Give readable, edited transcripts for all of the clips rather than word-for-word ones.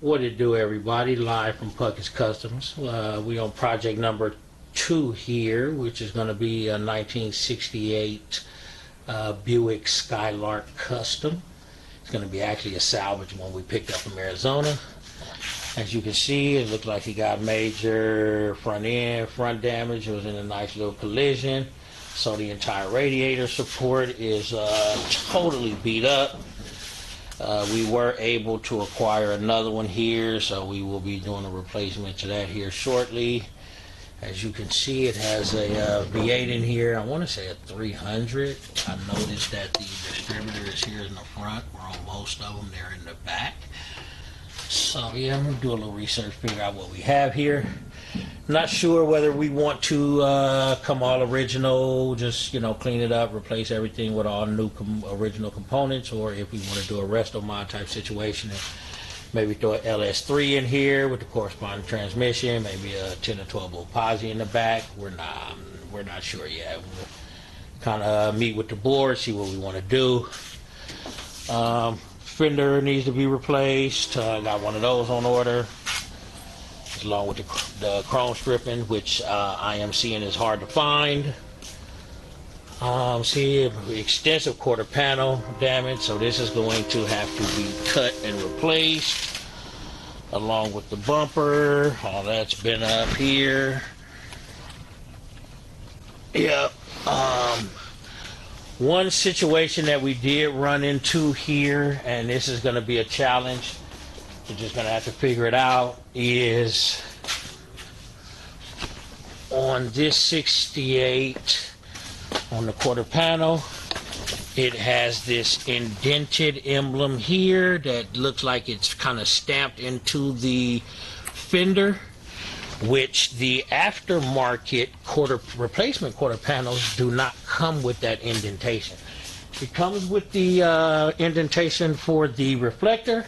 What it do, everybody? Live from Puckett's Customz. We on project number 2 here, which is going to be a 1968 Buick Skylark Custom. It's going to be actually a salvage one we picked up from Arizona. As you can see, it looked like he got major front damage. It was in a nice little collision. So the entire radiator support is totally beat up. We were able to acquire another one here, so we will be doing a replacement to that here shortly. As you can see, it has a V8 in here. I want to say a 300. I noticed that the distributor is here in the front, where on most of them they're in the back. So yeah, I'm going to do a little research, figure out what we have here. Not sure whether we want to come all original, just, clean it up, replace everything with all new original components, or if we want to do a resto mod type situation and maybe throw an LS3 in here with the corresponding transmission, maybe a 10 or 12 volt posi in the back. We're not sure yet. We'll kind of meet with the board, see what we want to do. Fender needs to be replaced. Got one of those on order, along with the chrome stripping, which I am seeing is hard to find. See, extensive quarter panel damage, so this is going to have to be cut and replaced, along with the bumper. All that's been up here. Yep. One situation that we did run into here, and this is going to be a challenge, we're just going to have to figure it out, is on this 68, on the quarter panel, it has this indented emblem here that looks like it's kind of stamped into the fender, which the aftermarket replacement quarter panels do not come with that indentation. It comes with the indentation for the reflector,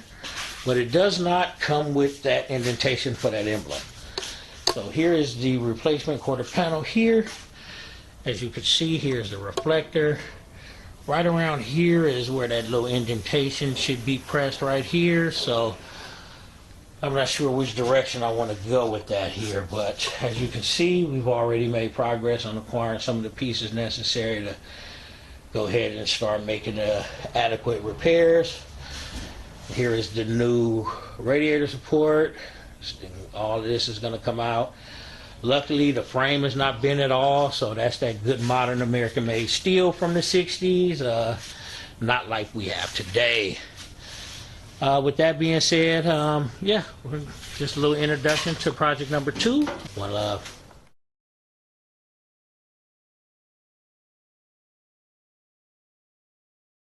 but it does not come with that indentation for that emblem. So here is the replacement quarter panel here. As you can see, here's the reflector. Right around here is where that little indentation should be pressed right here. So I'm not sure which direction I want to go with that here, but as you can see, we've already made progress on acquiring some of the pieces necessary to go ahead and start making the adequate repairs. Here is the new radiator support. All of this is going to come out. Luckily, the frame has not bent at all, so that's that good modern American-made steel from the 60s, not like we have today. With that being said, yeah, just a little introduction to project number 2. One love.